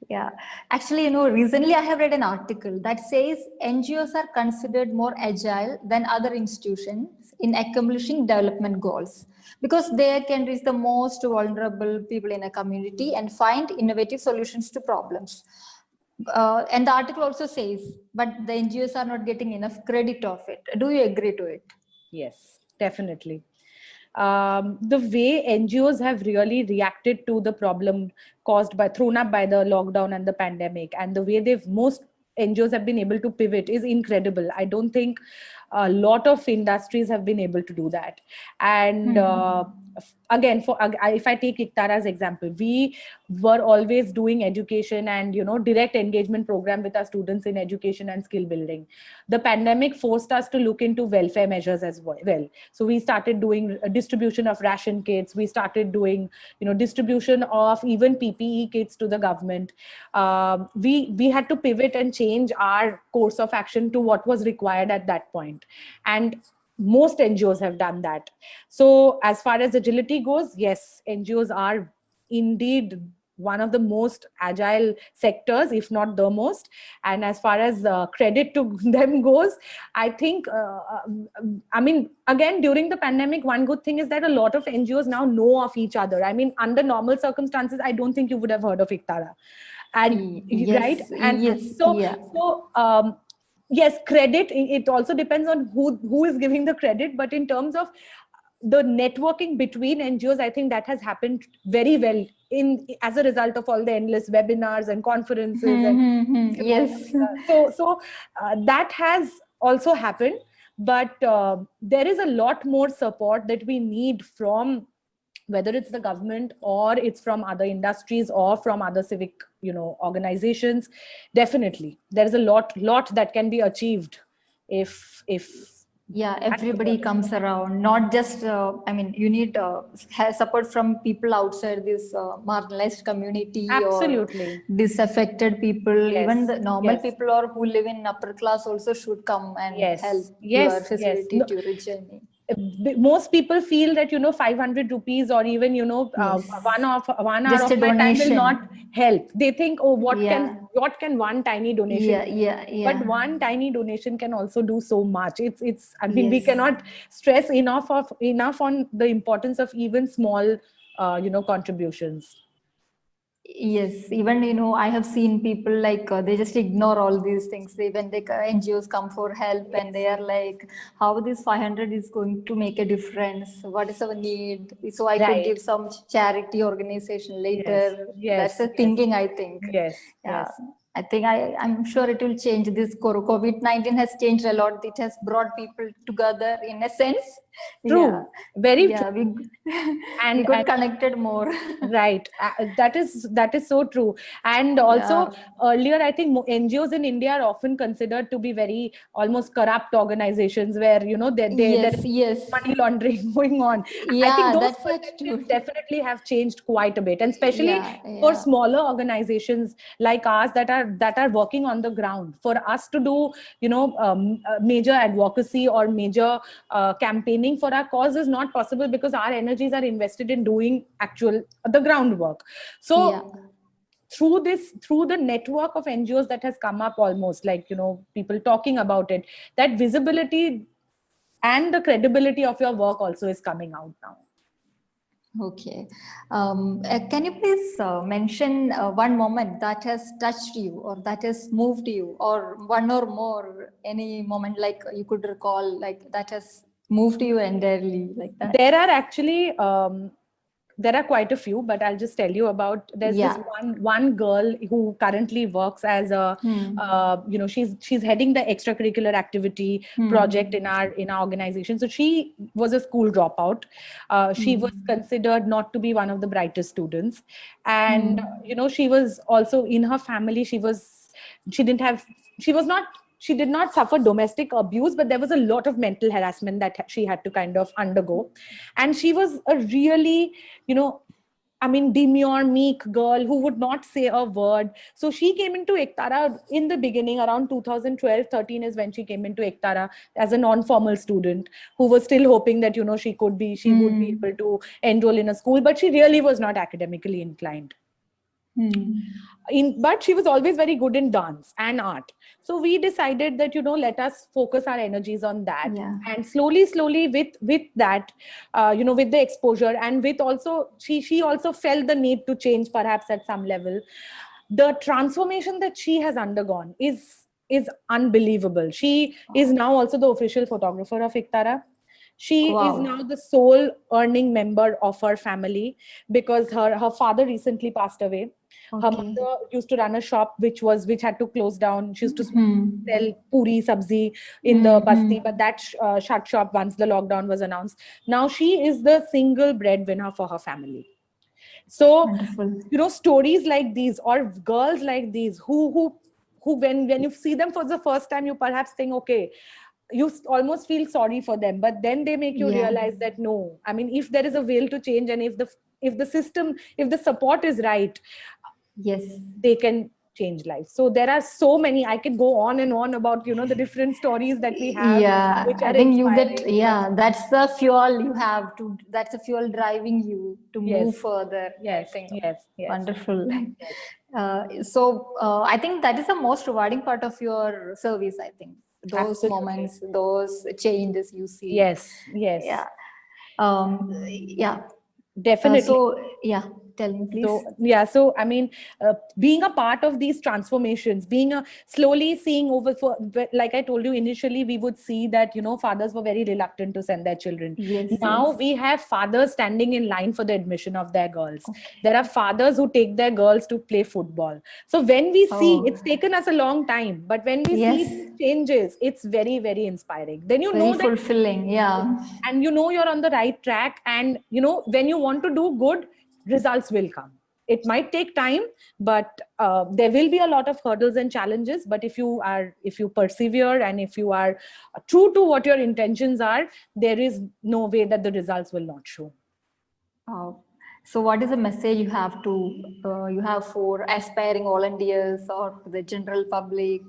Speaker 1: Yeah. Actually, recently I have read an article that says NGOs are considered more agile than other institutions in accomplishing development goals because they can reach the most vulnerable people in a community and find innovative solutions to problems. And the article also says, but the NGOs are not getting enough credit of it. Do you agree to it?
Speaker 2: Yes, definitely. The way NGOs have really reacted to the problem thrown up by the lockdown and the pandemic, and the way most NGOs have been able to pivot is incredible. I don't think a lot of industries have been able to do that. And again, if I take Iktara's example, we were always doing education and direct engagement program with our students in education and skill building. The pandemic forced us to look into welfare measures as well. So we started doing a distribution of ration kits. We started doing distribution of even PPE kits to the government. We had to pivot and change our course of action to what was required at that point. And most NGOs have done that. So as far as agility goes, yes, NGOs are indeed one of the most agile sectors, if not the most. And as far as credit to them goes, I think, I mean, again, during the pandemic, one good thing is that a lot of NGOs now know of each other. I mean, under normal circumstances, I don't think you would have heard of Iktara. And right.
Speaker 1: Yes,
Speaker 2: And
Speaker 1: yes,
Speaker 2: so,
Speaker 1: yeah.
Speaker 2: yes, credit, it also depends on who is giving the credit. But in terms of the networking between NGOs, I think that has happened very well as a result of all the endless webinars and conferences and
Speaker 1: Yes.
Speaker 2: that has also happened. But there is a lot more support that we need from, whether it's the government or it's from other industries or from other civic organizations. Definitely there is a lot that can be achieved if
Speaker 1: Yeah,
Speaker 2: that support
Speaker 1: everybody
Speaker 2: is
Speaker 1: comes around. Not just, I mean, you need support from people outside this marginalized community or
Speaker 2: absolutely.
Speaker 1: disaffected people. Even
Speaker 2: Yes,
Speaker 1: the normal
Speaker 2: yes,
Speaker 1: people or who live in upper class also should come and help
Speaker 2: yes,
Speaker 1: your
Speaker 2: yes, yes.
Speaker 1: facilitate your journey.
Speaker 2: Most people feel that 500 rupees or even
Speaker 1: Yes,
Speaker 2: 1 hour
Speaker 1: just
Speaker 2: of
Speaker 1: a
Speaker 2: my time will not
Speaker 1: donation.
Speaker 2: help. They think, oh,
Speaker 1: Yeah,
Speaker 2: what can one tiny donation
Speaker 1: yeah,
Speaker 2: do?
Speaker 1: yeah,
Speaker 2: But
Speaker 1: yeah.
Speaker 2: one tiny donation can also do so much. It's I mean, we
Speaker 1: Yes.
Speaker 2: cannot stress enough on the importance of even small contributions.
Speaker 1: Yes, even I have seen people like they just ignore all these things. They when they NGOs come for help and
Speaker 2: Yes,
Speaker 1: they are like, how this 500 is going to make a difference? What is our need? So I could
Speaker 2: right.
Speaker 1: give some charity organization
Speaker 2: Yes,
Speaker 1: later. That's
Speaker 2: yes,
Speaker 1: a
Speaker 2: yes,
Speaker 1: thinking, I think.
Speaker 2: yes,
Speaker 1: Yeah,
Speaker 2: yes.
Speaker 1: I think I'm sure it will change. This COVID-19 has changed a lot. It has brought people together in a sense. Yeah,
Speaker 2: True, very true.
Speaker 1: yeah, we we
Speaker 2: And
Speaker 1: got connected more.
Speaker 2: right, that is so true. And
Speaker 1: Yeah.
Speaker 2: also earlier, I think NGOs in India are often considered to be very almost corrupt organizations where there is
Speaker 1: Yes, yes.
Speaker 2: money laundering going on. I think
Speaker 1: Yeah,
Speaker 2: those
Speaker 1: that's
Speaker 2: perceptions
Speaker 1: attitude.
Speaker 2: definitely have changed quite a bit, and especially
Speaker 1: Yeah,
Speaker 2: for
Speaker 1: yeah.
Speaker 2: smaller organizations like ours that are working on the ground. For us to do major advocacy or major campaigning for our cause is not possible because our energies are invested in doing actual the groundwork.
Speaker 1: Yeah.
Speaker 2: So through the network of NGOs that has come up, almost like people talking about it, that visibility and the credibility of your work also is coming out now.
Speaker 1: Okay. Can you please mention one moment that has touched you or that has moved you, or one or more, any moment like you could recall, like that has moved you entirely, like that?
Speaker 2: There are actually There are quite a few, but I'll just tell you about. There's this
Speaker 1: Yeah.
Speaker 2: one girl who currently works as a, she's heading the extracurricular activity project in our organization. So she was a school dropout. She was considered not to be one of the brightest students, and she was also in her family. She didn't have. She was not. She did not suffer domestic abuse, but there was a lot of mental harassment that she had to kind of undergo. And she was a really, demure, meek girl who would not say a word. So she came into Ektara in the beginning, around 2012-13 is when she came into Ektara as a non-formal student who was still hoping that, she would be able to enroll in a school, but she really was not academically inclined. But she was always very good in dance and art. So we decided that, let us focus our energies on that.
Speaker 1: Yeah.
Speaker 2: And slowly with that, with the exposure, and with also, she also felt the need to change perhaps at some level. The transformation that she has undergone is unbelievable. She is now also the official photographer of Ektara. She is now the sole earning member of her family because her father recently passed away. Her mother used to run a shop which had to close down. She used to sell puri sabzi in the Basti, but that shut shop once the lockdown was announced. Now she is the single breadwinner for her family. So,
Speaker 1: Wonderful.
Speaker 2: Stories like these, or girls like these who when you see them for the first time, you perhaps think, okay, you almost feel sorry for them, but then they make you realize that no, if there is a will to change, and if the system, if the support is right,
Speaker 1: Yes,
Speaker 2: they can change lives. So there are so many. I could go on and on about the different stories that we have, which
Speaker 1: I
Speaker 2: are
Speaker 1: think you get,
Speaker 2: inspiring.
Speaker 1: that's the fuel you have to, that's the fuel driving you to move
Speaker 2: Yes,
Speaker 1: further. I
Speaker 2: yes,
Speaker 1: think
Speaker 2: yes, yes.
Speaker 1: wonderful.
Speaker 2: Yes.
Speaker 1: I think that is the most rewarding part of your service. I think those
Speaker 2: Absolutely.
Speaker 1: moments, those changes you see.
Speaker 2: Yes, yes.
Speaker 1: Yeah. Yeah.
Speaker 2: Definitely.
Speaker 1: Tell me, please.
Speaker 2: So being a part of these transformations, slowly seeing over, like I told you initially, we would see that fathers were very reluctant to send their children.
Speaker 1: Yes,
Speaker 2: Now
Speaker 1: yes.
Speaker 2: we have fathers standing in line for the admission of their girls. There are fathers who take their girls to play football. So when we see, it's taken us a long time, but when we see
Speaker 1: Yes.
Speaker 2: these changes, it's very, very inspiring. Then
Speaker 1: Very
Speaker 2: that,
Speaker 1: fulfilling. Yeah.
Speaker 2: and you're on the right track, and when you want to do good, results will come. It might take time, but there will be a lot of hurdles and challenges, but if you persevere, and if you are true to what your intentions are, there is no way that the results will not show.
Speaker 1: So, what is the message you have for aspiring volunteers or to the general public?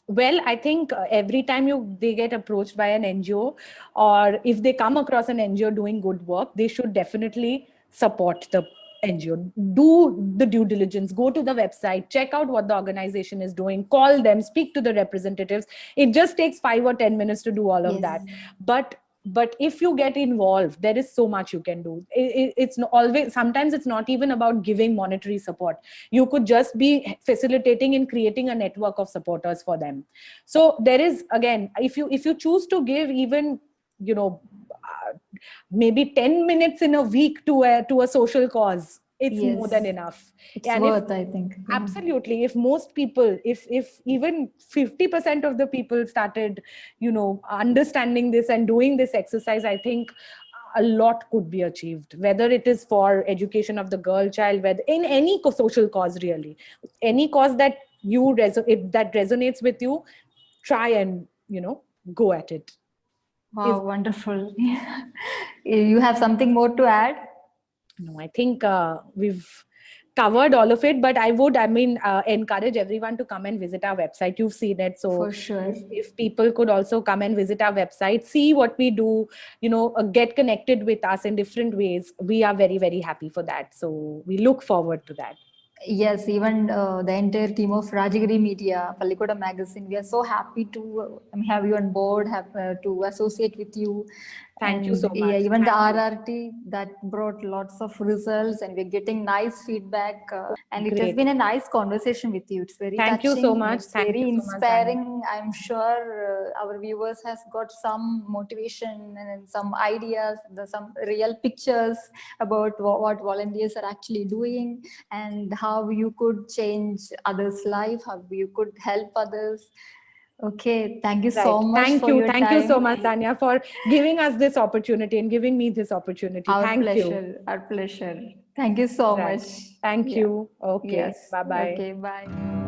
Speaker 2: Well, I think every time they get approached by an NGO, or if they come across an NGO doing good work, they should definitely support the NGO. Do the due diligence, go to the website, check out what the organization is doing, call them, speak to the representatives. It just takes 5 or 10 minutes to do all of that. But if you get involved, there is so much you can do. It's always, sometimes it's not even about giving monetary support. You could just be facilitating and creating a network of supporters for them. So there is, again, if you choose to give even maybe 10 minutes in a week to a social cause, it's more than enough.
Speaker 1: It's worth, I think.
Speaker 2: Absolutely. If most people, if even 50% of the people started understanding this and doing this exercise, I think a lot could be achieved, whether it is for education of the girl child, whether in any social cause, really any cause that if that resonates with you, try and go at it.
Speaker 1: Wow, wonderful. You have something more to add?
Speaker 2: No, I think we've covered all of it, but I would, encourage everyone to come and visit our website. You've seen it. So
Speaker 1: for sure,
Speaker 2: if people could also come and visit our website, see what we do, get connected with us in different ways, we are very, very happy for that. So we look forward to that.
Speaker 1: Yes, even the entire team of Rajagiri Media, Pallikoda Magazine, we are so happy to have you on board, have to associate with you.
Speaker 2: Thank you
Speaker 1: And
Speaker 2: so
Speaker 1: yeah,
Speaker 2: much.
Speaker 1: even the
Speaker 2: Thank you.
Speaker 1: RRT that brought lots of results, and we're getting nice feedback. And it has
Speaker 2: Great.
Speaker 1: been a nice conversation with you. It's very
Speaker 2: Thank you so
Speaker 1: touching and
Speaker 2: much.
Speaker 1: it's
Speaker 2: Thank
Speaker 1: very
Speaker 2: you so much, Dania.
Speaker 1: inspiring. I'm sure our viewers has got some motivation and some ideas, some real pictures about what volunteers are actually doing and how you could change others' life, how you could help others. Okay, thank you so
Speaker 2: Right.
Speaker 1: much
Speaker 2: Thank
Speaker 1: for
Speaker 2: you.
Speaker 1: your
Speaker 2: Thank you so
Speaker 1: time.
Speaker 2: much, Dania, for giving us this opportunity and giving me this opportunity.
Speaker 1: Our
Speaker 2: Thank you.
Speaker 1: pleasure, our pleasure. Thank you so
Speaker 2: Right.
Speaker 1: much.
Speaker 2: Thank
Speaker 1: Yeah.
Speaker 2: you. Okay.
Speaker 1: Yes.
Speaker 2: Bye bye.
Speaker 1: Okay, bye.